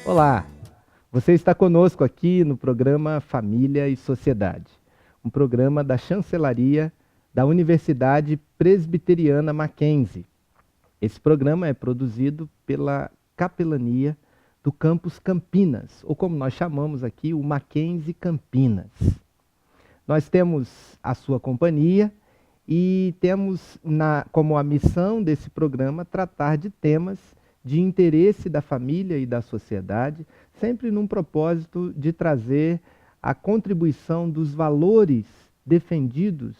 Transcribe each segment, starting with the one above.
Olá, você está conosco aqui no programa Família e Sociedade, um programa da chancelaria da Universidade Presbiteriana Mackenzie. Esse programa é produzido pela capelania do campus Campinas, ou como nós chamamos aqui, o Mackenzie Campinas. Nós temos a sua companhia e temos como a missão desse programa tratar de temas de interesse da família e da sociedade, sempre num propósito de trazer a contribuição dos valores defendidos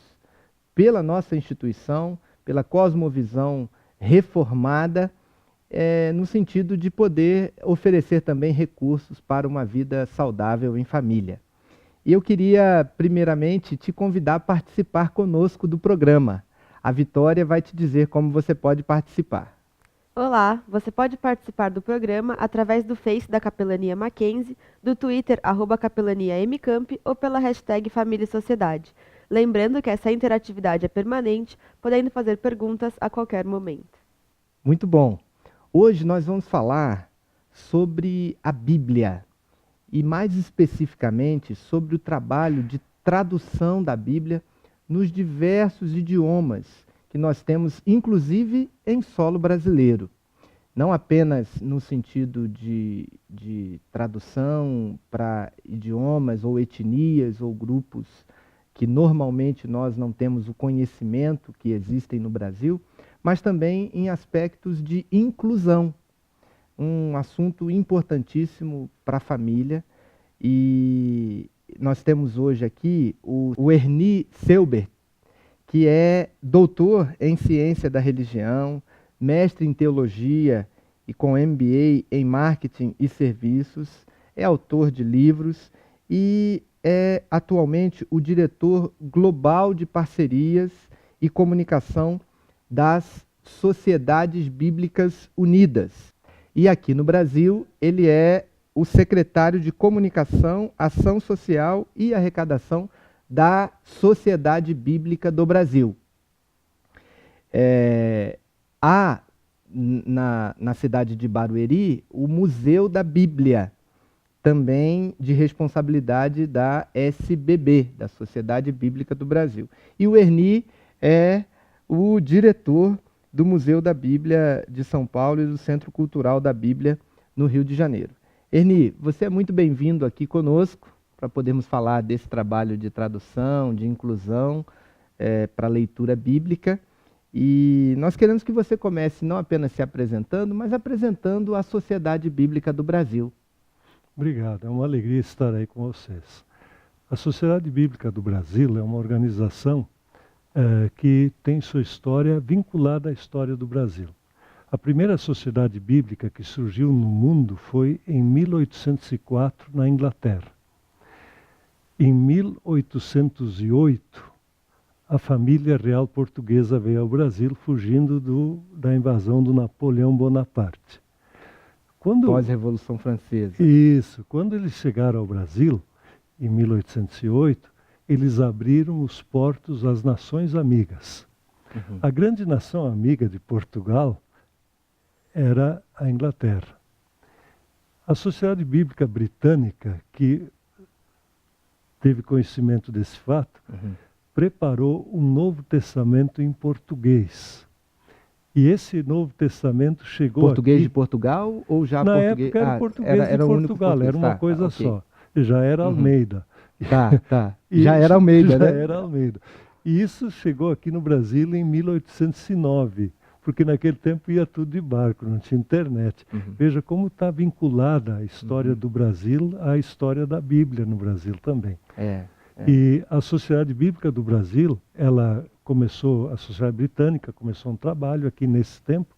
pela nossa instituição, pela cosmovisão reformada, no sentido de poder oferecer também recursos para uma vida saudável em família. E eu queria, primeiramente, te convidar a participar conosco do programa. A Vitória vai te dizer como você pode participar. Olá, você pode participar do programa através do Face da Capelania Mackenzie, do Twitter @capelaniamcamp ou pela hashtag Família e Sociedade. Lembrando que essa interatividade é permanente, podendo fazer perguntas a qualquer momento. Muito bom. Hoje nós vamos falar sobre a Bíblia e mais especificamente sobre o trabalho de tradução da Bíblia nos diversos idiomas que nós temos, inclusive em solo brasileiro. Não apenas no sentido de tradução para idiomas ou etnias ou grupos que normalmente nós não temos o conhecimento que existem no Brasil, mas também em aspectos de inclusão, um assunto importantíssimo para a família. E nós temos hoje aqui o Ernie Seubert, que é doutor em ciência da religião, mestre em teologia e com MBA em marketing e serviços, é autor de livros e é atualmente o diretor global de parcerias e comunicação das Sociedades Bíblicas Unidas. E aqui no Brasil, ele é o secretário de Comunicação, Ação Social e Arrecadação da Sociedade Bíblica do Brasil. Há na cidade de Barueri o Museu da Bíblia, também de responsabilidade da SBB, da Sociedade Bíblica do Brasil. E o Ernie é o diretor do Museu da Bíblia de São Paulo e do Centro Cultural da Bíblia no Rio de Janeiro. Ernie, você é muito bem-vindo aqui conosco para podermos falar desse trabalho de tradução, de inclusão para a leitura bíblica. E nós queremos que você comece não apenas se apresentando, mas apresentando a Sociedade Bíblica do Brasil. Obrigado, é uma alegria estar aí com vocês. A Sociedade Bíblica do Brasil é uma organização que tem sua história vinculada à história do Brasil. A primeira sociedade bíblica que surgiu no mundo foi em 1804, na Inglaterra. Em 1808, a família real portuguesa veio ao Brasil fugindo da invasão do Napoleão Bonaparte. Pós-Revolução Francesa. Isso. Quando eles chegaram ao Brasil, em 1808, eles abriram os portos às nações amigas. Uhum. A grande nação amiga de Portugal era a Inglaterra. A Sociedade Bíblica Britânica, que teve conhecimento desse fato, preparou um Novo Testamento em português. E esse Novo Testamento chegou português aqui... de Portugal ou já Na português? época era português de Portugal, era uma coisa okay. só. Já era Almeida. Tá. Já era Almeida, já né? Já era Almeida. E isso chegou aqui no Brasil em 1809, porque naquele tempo ia tudo de barco, não tinha internet. Veja como está vinculada a história do Brasil à história da Bíblia no Brasil também. E a Sociedade Bíblica do Brasil, a Sociedade Britânica começou um trabalho aqui nesse tempo,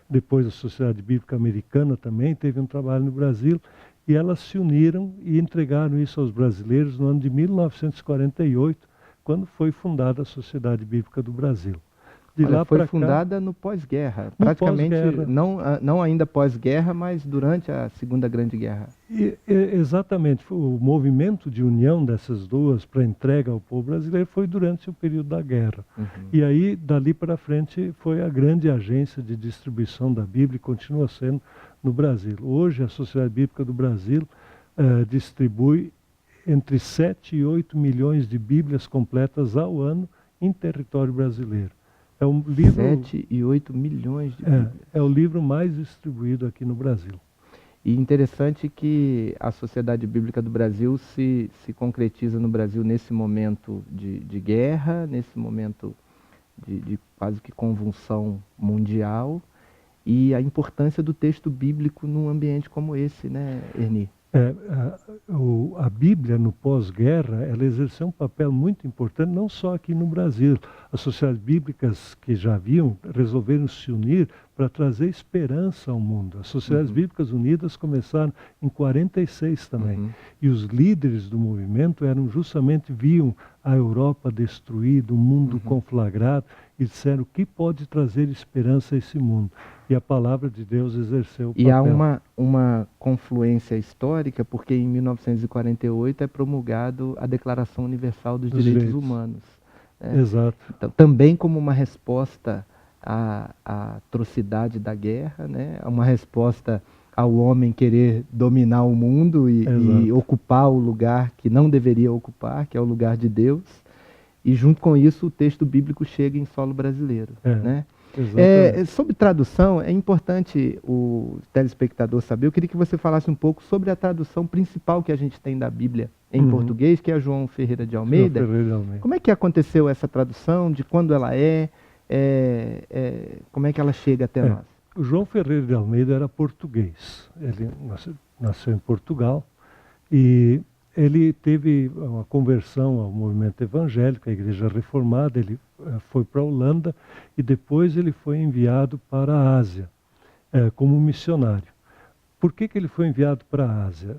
depois a Sociedade Bíblica Americana também teve um trabalho no Brasil, e elas se uniram e entregaram isso aos brasileiros no ano de 1948, quando foi fundada a Sociedade Bíblica do Brasil. De Olha, lá foi para cá, fundada no pós-guerra, No praticamente pós-guerra. não ainda pós-guerra, mas durante a Segunda Grande Guerra. exatamente, o movimento de união dessas duas para entrega ao povo brasileiro foi durante o período da guerra. Uhum. E aí, dali para frente, foi a grande agência de distribuição da Bíblia e continua sendo no Brasil. Hoje, a Sociedade Bíblica do Brasil distribui entre 7 e 8 milhões de Bíblias completas ao ano em território brasileiro. É um livro, 7 e 8 milhões de Bíblias. é o livro mais distribuído aqui no Brasil. E interessante que a Sociedade Bíblica do Brasil se concretiza no Brasil nesse momento de guerra, nesse momento de quase que convulsão mundial, e a importância do texto bíblico num ambiente como esse, né, Erni? A Bíblia, no pós-guerra, ela exerceu um papel muito importante, não só aqui no Brasil. As sociedades bíblicas que já haviam resolveram se unir para trazer esperança ao mundo. As Sociedades Bíblicas Unidas começaram em 46 também. E os líderes do movimento viam a Europa destruída, o mundo conflagrado, e disseram o que pode trazer esperança a esse mundo. E a palavra de Deus exerceu o papel. E há uma confluência histórica, porque em 1948 é promulgado a Declaração Universal dos Direitos Humanos. Né? Exato. Então, também como uma resposta à atrocidade da guerra, né? Uma resposta ao homem querer dominar o mundo e ocupar o lugar que não deveria ocupar, que é o lugar de Deus. E junto com isso o texto bíblico chega em solo brasileiro. Né? Sobre tradução, é importante o telespectador saber. Eu queria que você falasse um pouco sobre a tradução principal que a gente tem da Bíblia em português, que é a João Ferreira de Almeida. Como é que aconteceu essa tradução, de quando ela como é que ela chega até nós? O João Ferreira de Almeida era português. Ele nasceu em Portugal e ele teve uma conversão ao movimento evangélico, à Igreja Reformada. Ele foi para a Holanda e depois ele foi enviado para a Ásia como missionário. Por que ele foi enviado para a Ásia?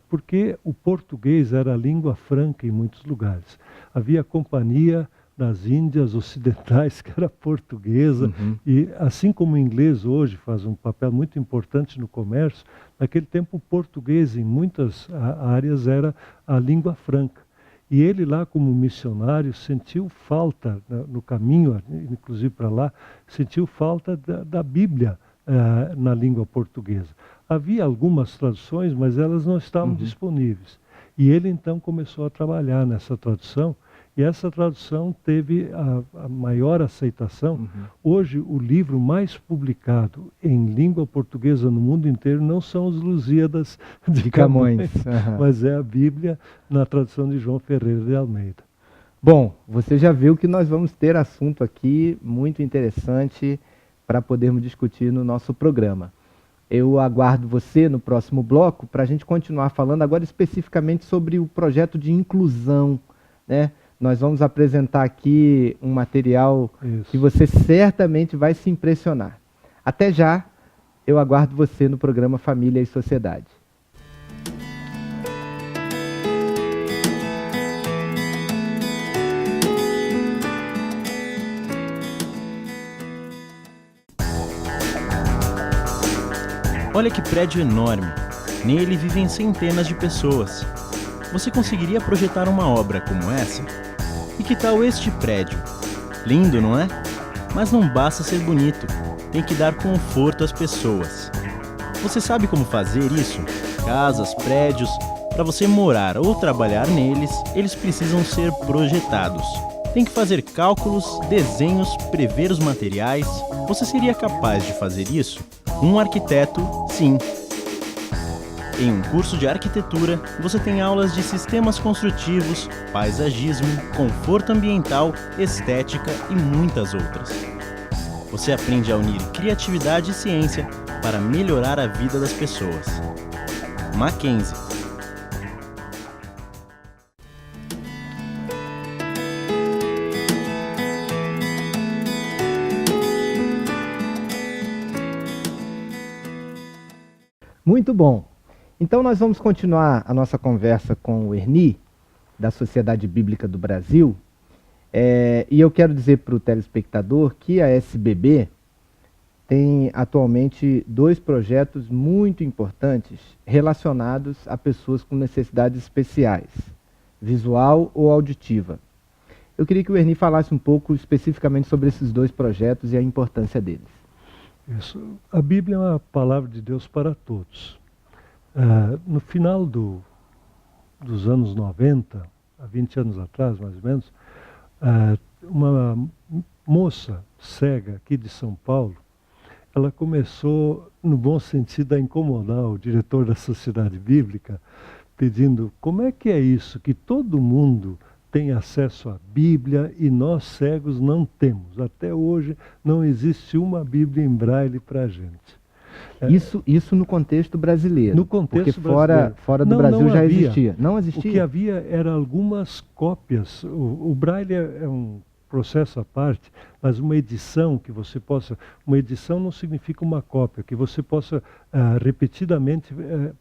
Porque o português era a língua franca em muitos lugares. Havia a Companhia das Índias Ocidentais, que era portuguesa, e assim como o inglês hoje faz um papel muito importante no comércio, naquele tempo o português em muitas áreas era a língua franca. E ele lá como missionário sentiu falta, no caminho, inclusive para lá, sentiu falta da Bíblia na língua portuguesa. Havia algumas traduções, mas elas não estavam disponíveis. E ele então começou a trabalhar nessa tradução, e essa tradução teve a maior aceitação. Hoje, o livro mais publicado em língua portuguesa no mundo inteiro não são os Lusíadas de Camões, mas é a Bíblia na tradução de João Ferreira de Almeida. Bom, você já viu que nós vamos ter assunto aqui muito interessante para podermos discutir no nosso programa. Eu aguardo você no próximo bloco para a gente continuar falando agora especificamente sobre o projeto de inclusão, né? Nós vamos apresentar aqui um material que você certamente vai se impressionar. Até já, eu aguardo você no programa Família e Sociedade. Olha que prédio enorme. Nele vivem centenas de pessoas. Você conseguiria projetar uma obra como essa? E que tal este prédio? Lindo, não é? Mas não basta ser bonito, tem que dar conforto às pessoas. Você sabe como fazer isso? Casas, prédios, para você morar ou trabalhar neles, eles precisam ser projetados. Tem que fazer cálculos, desenhos, prever os materiais. Você seria capaz de fazer isso? Um arquiteto, sim. Em um curso de arquitetura, você tem aulas de sistemas construtivos, paisagismo, conforto ambiental, estética e muitas outras. Você aprende a unir criatividade e ciência para melhorar a vida das pessoas. Mackenzie. Muito bom. Então nós vamos continuar a nossa conversa com o Erni, da Sociedade Bíblica do Brasil. E eu quero dizer para o telespectador que a SBB tem atualmente 2 projetos muito importantes relacionados a pessoas com necessidades especiais, visual ou auditiva. Eu queria que o Ernie falasse um pouco especificamente sobre esses 2 projetos e a importância deles. Isso. A Bíblia é uma palavra de Deus para todos. No final dos anos 90, há 20 anos atrás, mais ou menos, uma moça cega aqui de São Paulo, ela começou, no bom sentido, a incomodar o diretor da Sociedade Bíblica, pedindo: como é que é isso, que todo mundo tem acesso à Bíblia e nós cegos não temos? Até hoje não existe uma Bíblia em braille para a gente. Isso no contexto brasileiro. No contexto porque brasileiro. Fora do Brasil já existia. Não existia? O que havia era algumas cópias. O braille é um processo à parte, mas uma edição que você possa... Uma edição não significa uma cópia, que você possa repetidamente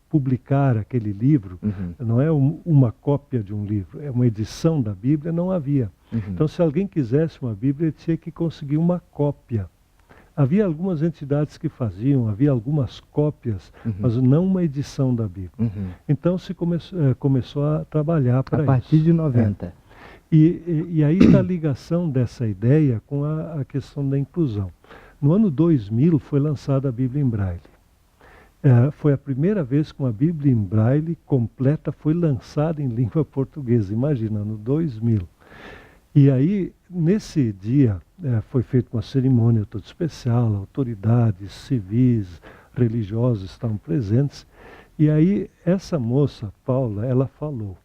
publicar aquele livro. Não é uma cópia de um livro, é uma edição da Bíblia, não havia. Então, se alguém quisesse uma Bíblia, ele tinha que conseguir uma cópia. Havia algumas entidades que faziam, havia algumas cópias, mas não uma edição da Bíblia. Então se começou a trabalhar para isso. A partir de 90. E aí está a ligação dessa ideia com a questão da inclusão. No ano 2000 foi lançada a Bíblia em Braille. Foi a primeira vez que uma Bíblia em Braille completa foi lançada em língua portuguesa. Imagina, no 2000. E aí, nesse dia, foi feita uma cerimônia toda especial, autoridades civis, religiosos estavam presentes. E aí, essa moça, Paula, ela falou.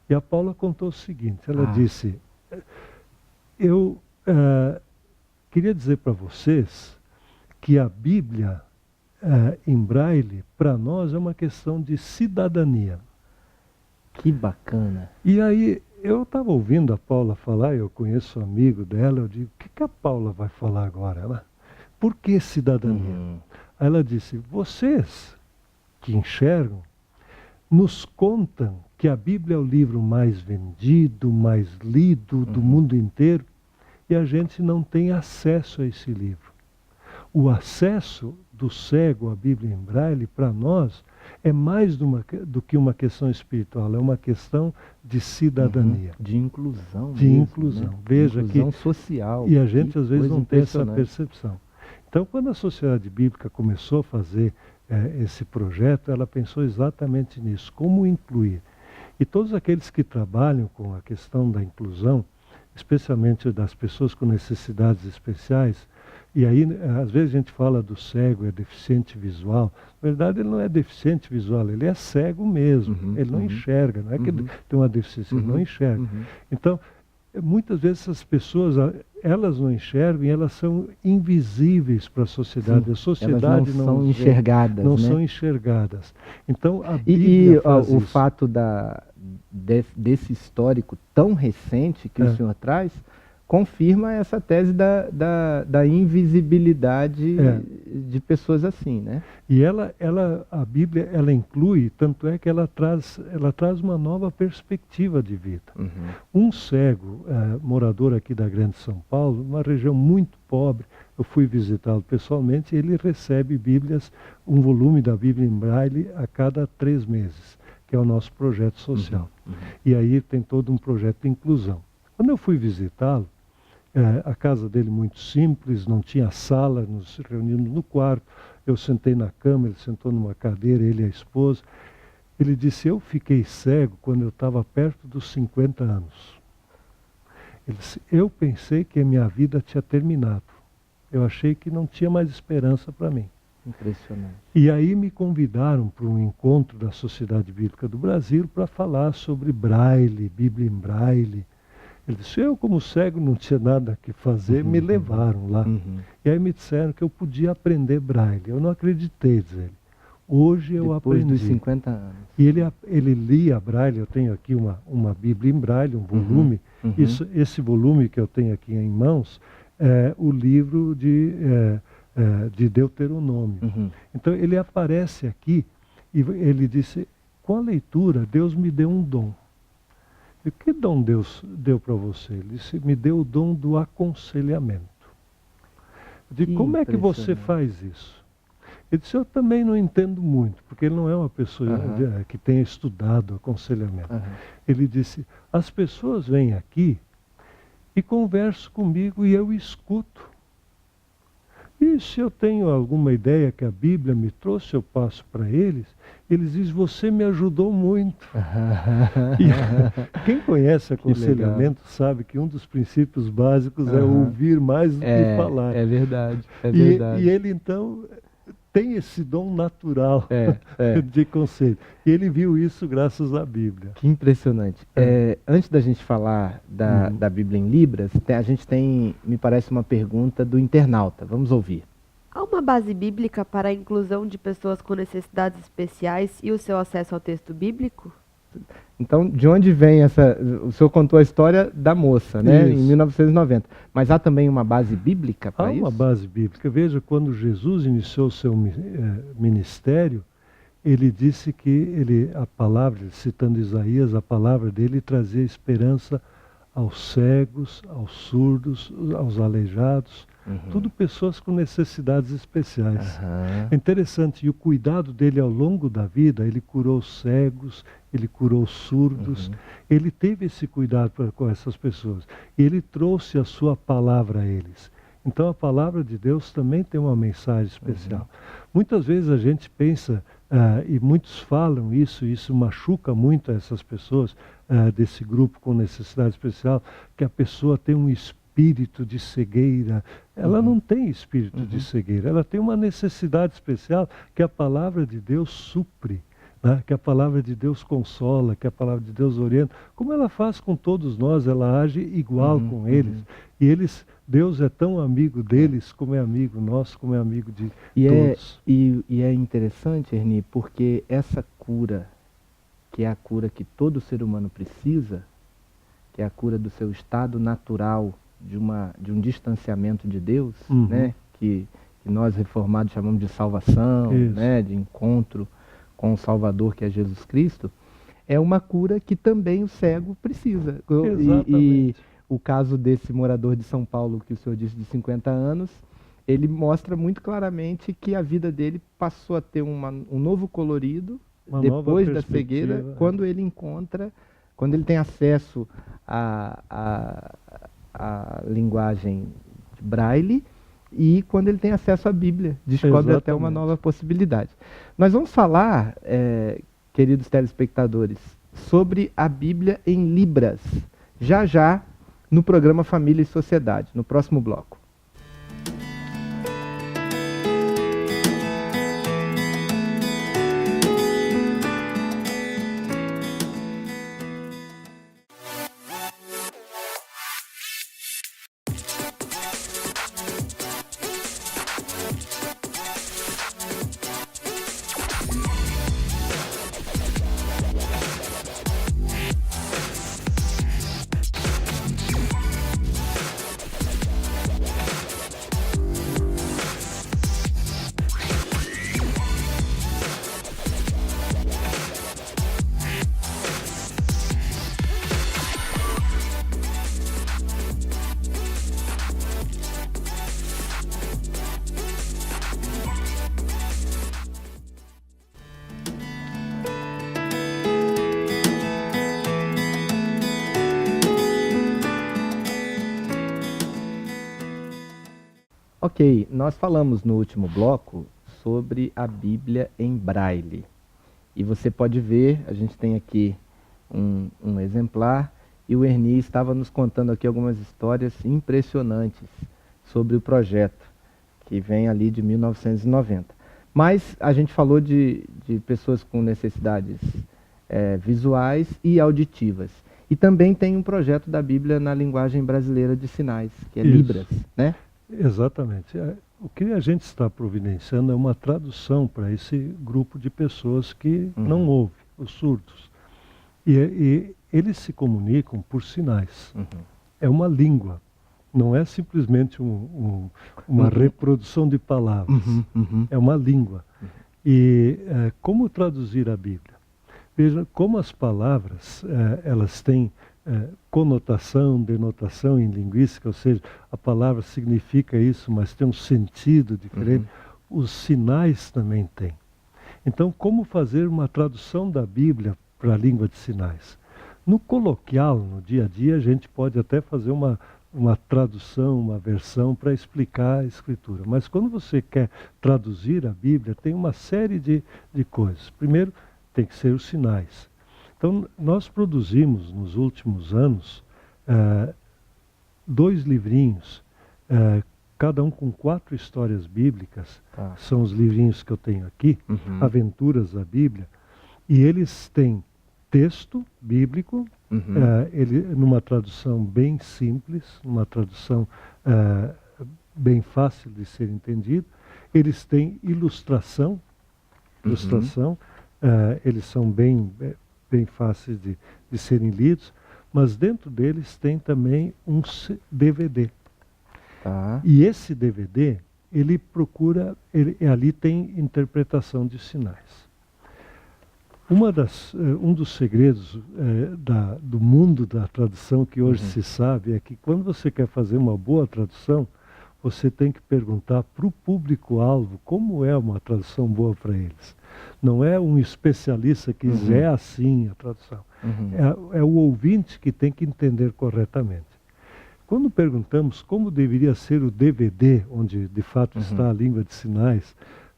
E a Paula contou o seguinte, ela disse: eu queria dizer para vocês que a Bíblia em Braille, para nós, é uma questão de cidadania. Que bacana. E aí, eu estava ouvindo a Paula falar, eu conheço um amigo dela, eu digo: o que a Paula vai falar agora? Por que cidadania? Aí ela disse: vocês que enxergam, nos contam que a Bíblia é o livro mais vendido, mais lido do mundo inteiro, e a gente não tem acesso a esse livro. O acesso do cego à Bíblia em Braille, para nós, é mais do que uma questão espiritual, é uma questão de cidadania. De inclusão. De mesmo, inclusão. Né? Veja inclusão que, social. E a gente às vezes não tem essa impressionante. percepção. Então, quando a Sociedade Bíblica começou a fazer esse projeto, ela pensou exatamente nisso, como incluir. E todos aqueles que trabalham com a questão da inclusão, especialmente das pessoas com necessidades especiais, e aí às vezes a gente fala do cego, é deficiente visual. Na verdade, ele não é deficiente visual, ele é cego mesmo, ele não enxerga, não é que ele tem uma deficiência, ele não enxerga. Então, muitas vezes essas pessoas, elas não enxergam e elas são invisíveis para a sociedade. Sim, a sociedade elas não são enxergadas. Não né? são enxergadas. Então, a Bíblia faz o isso. fato desse histórico tão recente que o senhor traz, confirma essa tese da invisibilidade de pessoas assim, né? E a Bíblia, ela inclui, tanto é que ela traz uma nova perspectiva de vida. Um cego, morador aqui da Grande São Paulo, uma região muito pobre, eu fui visitá-lo pessoalmente, ele recebe Bíblias, um volume da Bíblia em Braille a cada 3 meses, que é o nosso projeto social. E aí tem todo um projeto de inclusão. Quando eu fui visitá-lo, a casa dele muito simples, não tinha sala, nos reunimos no quarto, eu sentei na cama, ele sentou numa cadeira, ele e a esposa. Ele disse: eu fiquei cego quando eu estava perto dos 50 anos. Ele disse: eu pensei que a minha vida tinha terminado. Eu achei que não tinha mais esperança para mim. Impressionante. E aí me convidaram para um encontro da Sociedade Bíblica do Brasil para falar sobre Braille, Bíblia em Braille. Ele disse: eu, como cego, não tinha nada que fazer, me levaram lá. E aí me disseram que eu podia aprender Braille. Eu não acreditei, diz ele. Hoje eu aprendi. Depois dos 50 anos. E ele lia Braille, eu tenho aqui uma Bíblia em Braille, um volume. Esse volume que eu tenho aqui em mãos é o livro de Deuteronômio. Então ele aparece aqui e ele disse: com a leitura, Deus me deu um dom. E que dom Deus deu para você? Ele disse, me deu o dom do aconselhamento. Eu digo, como é que você faz isso? Ele disse, eu também não entendo muito, porque ele não é uma pessoa que tenha estudado aconselhamento. Ele disse, as pessoas vêm aqui e conversam comigo e eu escuto. E se eu tenho alguma ideia que a Bíblia me trouxe, eu passo para eles, eles dizem, você me ajudou muito. E quem conhece aconselhamento sabe que um dos princípios básicos é ouvir mais do que falar. É verdade, é verdade. E ele então tem esse dom natural de conselho. E ele viu isso graças à Bíblia. Que impressionante. Antes da gente falar da Bíblia em Libras, a gente tem, me parece, uma pergunta do internauta. Vamos ouvir. Há uma base bíblica para a inclusão de pessoas com necessidades especiais e o seu acesso ao texto bíblico? Então, de onde vem essa... O senhor contou a história da moça, né? Em 1990. Mas há também uma base bíblica para isso? Há uma base bíblica. Veja, quando Jesus iniciou o seu ministério, ele disse que a palavra, citando Isaías, a palavra dele trazia esperança aos cegos, aos surdos, aos aleijados, tudo pessoas com necessidades especiais. É interessante, e o cuidado dele ao longo da vida, ele curou cegos, ele curou surdos, ele teve esse cuidado com essas pessoas. E ele trouxe a sua palavra a eles. Então a palavra de Deus também tem uma mensagem especial. Muitas vezes a gente pensa, e muitos falam isso, e isso machuca muito essas pessoas, desse grupo com necessidade especial, que a pessoa tem um espírito de cegueira. Ela não tem espírito de cegueira, ela tem uma necessidade especial que a palavra de Deus supre. Que a palavra de Deus consola, que a palavra de Deus orienta, como ela faz com todos nós, ela age igual com eles. E Deus é tão amigo deles, como é amigo nosso, como é amigo de todos. E é interessante, Ernie, porque essa cura, que é a cura que todo ser humano precisa, que é a cura do seu estado natural, de um distanciamento de Deus, né? Que nós reformados chamamos de salvação, né? De encontro com o Salvador, que é Jesus Cristo, é uma cura que também o cego precisa. E o caso desse morador de São Paulo, que o senhor disse, de 50 anos, ele mostra muito claramente que a vida dele passou a ter um novo colorido depois da cegueira, quando ele tem acesso à linguagem de Braille, e quando ele tem acesso à Bíblia, descobre até uma nova possibilidade. Nós vamos falar, queridos telespectadores, sobre a Bíblia em Libras, já no programa Família e Sociedade, no próximo bloco. Ok, nós falamos no último bloco sobre a Bíblia em Braille. E você pode ver, a gente tem aqui um exemplar, e o Ernie estava nos contando aqui algumas histórias impressionantes sobre o projeto, que vem ali de 1990. Mas a gente falou de pessoas com necessidades visuais e auditivas. E também tem um projeto da Bíblia na linguagem brasileira de sinais, que é Libras, né? Exatamente. O que a gente está providenciando é uma tradução para esse grupo de pessoas que não ouvem, os surdos. E eles se comunicam por sinais. É uma língua, não é simplesmente uma reprodução de palavras. É uma língua. E como traduzir a Bíblia? Veja como as palavras, elas têm conotação, denotação em linguística, ou seja, a palavra significa isso, mas tem um sentido diferente. Os sinais também têm. Então, como fazer uma tradução da Bíblia para a língua de sinais? No coloquial, no dia a dia, a gente pode até fazer uma tradução, uma versão para explicar a Escritura. Mas quando você quer traduzir a Bíblia, tem uma série de coisas. Primeiro, tem que ser os sinais. Então, nós produzimos, nos últimos anos, 2 livrinhos, cada um com 4 histórias bíblicas. São os livrinhos que eu tenho aqui, Aventuras da Bíblia, e eles têm texto bíblico, numa tradução bem simples, numa tradução bem fácil de ser entendido. Eles têm ilustração, eles são bem fáceis de serem lidos, mas dentro deles tem também um DVD. E esse DVD, ele procura, ali tem interpretação de sinais. Um dos segredos do mundo da tradução que hoje se sabe é que quando você quer fazer uma boa tradução, você tem que perguntar para o público-alvo como é uma tradução boa para eles. Não é um especialista que diz é assim a tradução. É o ouvinte que tem que entender corretamente. Quando perguntamos como deveria ser o DVD, onde de fato está a língua de sinais,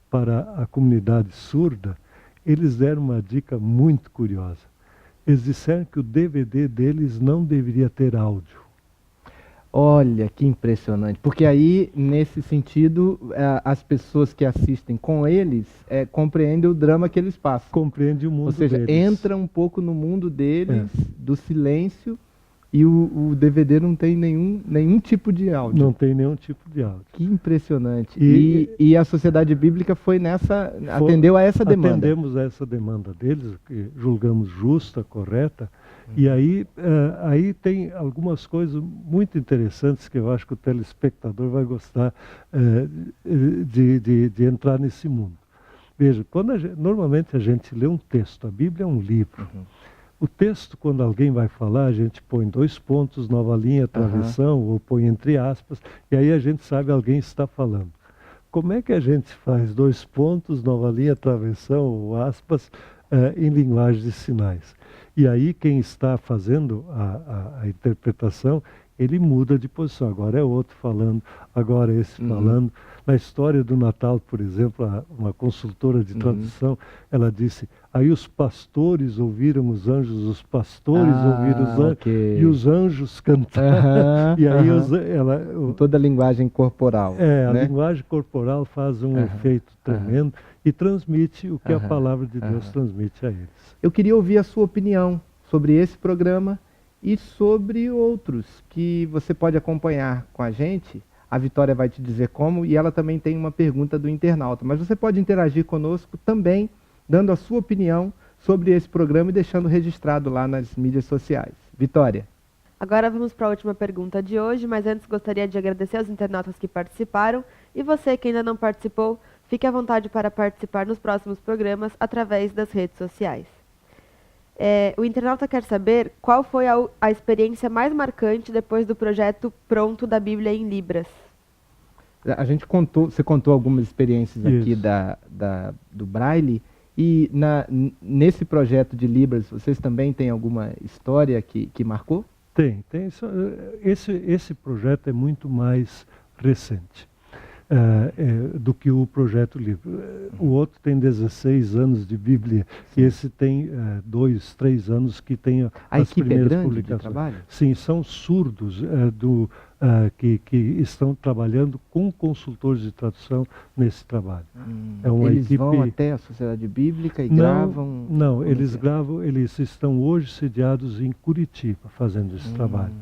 para a comunidade surda, eles deram uma dica muito curiosa. Eles disseram que o DVD deles não deveria ter áudio. Olha, que impressionante. Porque aí, nesse sentido, as pessoas que assistem com eles compreendem o drama que eles passam. Compreende o mundo deles. Ou seja, entra um pouco no mundo deles, do silêncio, e o DVD não tem nenhum tipo de áudio. Não tem nenhum tipo de áudio. Que impressionante. E a Sociedade Bíblica atendeu a essa demanda. Atendemos a essa demanda deles, que julgamos justa, correta. E aí tem algumas coisas muito interessantes que eu acho que o telespectador vai gostar de entrar nesse mundo. Veja, normalmente a gente lê um texto, a Bíblia é um livro. O texto, quando alguém vai falar, a gente põe 2 pontos, nova linha, travessão, ou põe entre aspas, e aí a gente sabe alguém está falando. Como é que a gente faz 2 pontos, nova linha, travessão ou aspas em linguagem de sinais? E aí quem está fazendo a interpretação, ele muda de posição. Agora é outro falando, agora é esse falando. Na história do Natal, por exemplo, uma consultora de tradução, ela disse, aí os pastores ouviram os anjos, os pastores ouviram os anjos, e os anjos cantaram. E aí toda a linguagem corporal. A linguagem corporal faz um efeito tremendo e transmite o que a palavra de Deus transmite a eles. Eu queria ouvir a sua opinião sobre esse programa e sobre outros que você pode acompanhar com a gente. A Vitória vai te dizer como, e ela também tem uma pergunta do internauta. Mas você pode interagir conosco também, dando a sua opinião sobre esse programa e deixando registrado lá nas mídias sociais. Vitória. Agora vamos para a última pergunta de hoje, mas antes gostaria de agradecer aos internautas que participaram. E você que ainda não participou, fique à vontade para participar nos próximos programas através das redes sociais. O internauta quer saber qual foi a experiência mais marcante depois do projeto pronto da Bíblia em Libras. Você contou algumas experiências aqui do Braille, e nesse projeto de Libras, vocês também têm alguma história que marcou? Tem. Esse projeto é muito mais recente do que o projeto Livro. O outro tem 16 anos de Bíblia, e esse tem 2, 3 anos que tem as primeiras publicações. De trabalho? Sim, são surdos que estão trabalhando com consultores de tradução nesse trabalho. Eles vão até a Sociedade Bíblica e gravam? Não, eles gravam, eles estão hoje sediados em Curitiba fazendo esse trabalho.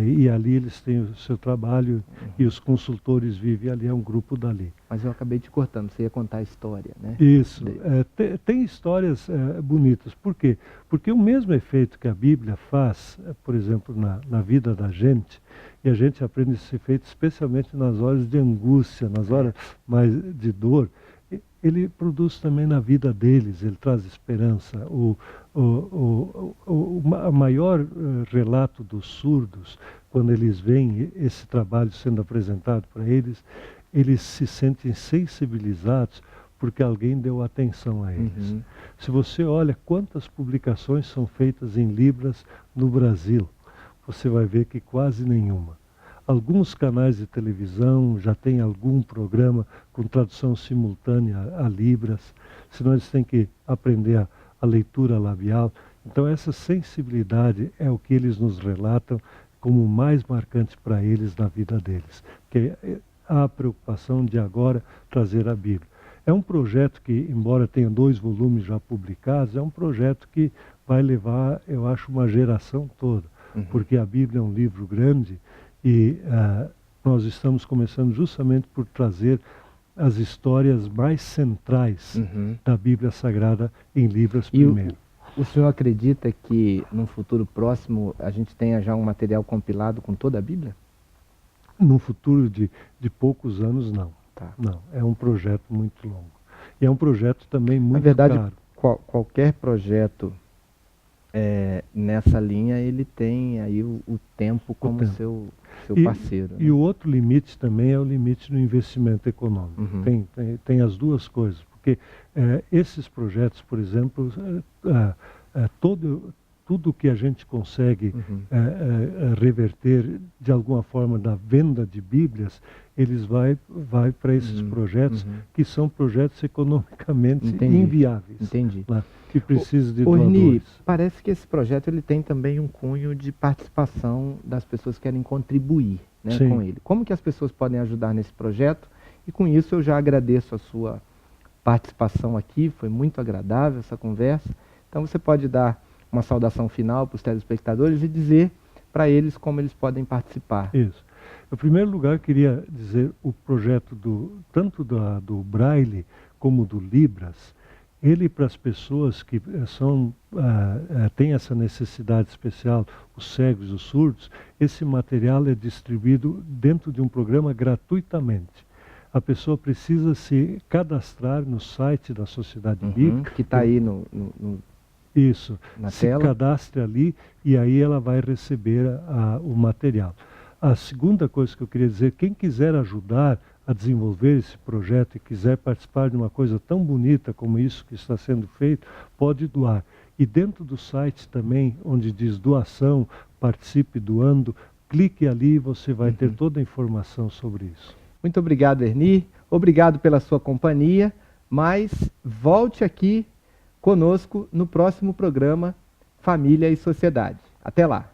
E ali eles têm o seu trabalho e os consultores vivem ali, é um grupo dali. Mas eu acabei te cortando, você ia contar a história, né? Isso, tem histórias bonitas. Por quê? Porque o mesmo efeito que a Bíblia faz, por exemplo, na vida da gente, e a gente aprende esse efeito especialmente nas horas de angústia, nas horas mais de dor, ele produz também na vida deles, ele traz esperança. A maior relato dos surdos, quando eles veem esse trabalho sendo apresentado para eles se sentem sensibilizados porque alguém deu atenção a eles. Uhum. Se você olha quantas publicações são feitas em Libras no Brasil, você vai ver que quase nenhuma. Alguns canais de televisão já têm algum programa com tradução simultânea a Libras, senão eles têm que aprender a leitura labial. Então essa sensibilidade é o que eles nos relatam como mais marcante para eles na vida deles, que é a preocupação de agora trazer a Bíblia. É um projeto que, embora tenha 2 volumes já publicados, é um projeto que vai levar, eu acho, uma geração toda, porque a Bíblia é um livro grande e nós estamos começando justamente por trazer as histórias mais centrais da Bíblia Sagrada em Libras primeiro. O senhor acredita que num futuro próximo a gente tenha já um material compilado com toda a Bíblia? No futuro de poucos anos, não. Tá. Não, é um projeto muito longo. E é um projeto também muito Na verdade, caro. Qualquer projeto nessa linha, ele tem aí o tempo como seu parceiro. E o outro limite também é o limite do investimento econômico. Tem as duas coisas, porque esses projetos, por exemplo, tudo que a gente consegue reverter de alguma forma da venda de Bíblias, eles vai para esses projetos que são projetos economicamente inviáveis. Entendi. Que precisam de Orni, doadores. parece que esse projeto ele tem também um cunho de participação das pessoas que querem contribuir, né, com ele. Como que as pessoas podem ajudar nesse projeto? E com isso eu já agradeço a sua participação aqui, foi muito agradável essa conversa. Então você pode dar uma saudação final para os telespectadores e dizer para eles como eles podem participar. Isso. Em primeiro lugar, queria dizer o projeto tanto do Braille como do Libras, ele para as pessoas que têm essa necessidade especial, os cegos e os surdos, esse material é distribuído dentro de um programa gratuitamente. A pessoa precisa se cadastrar no site da Sociedade Bíblica. Que está aí Isso, na se tela. cadastre ali e aí ela vai receber o material. A segunda coisa que eu queria dizer, quem quiser ajudar a desenvolver esse projeto e quiser participar de uma coisa tão bonita como isso que está sendo feito, pode doar. E dentro do site também, onde diz doação, participe doando, clique ali e você vai ter toda a informação sobre isso. Muito obrigado, Erni. Obrigado pela sua companhia, mas volte aqui conosco no próximo programa Família e Sociedade. Até lá!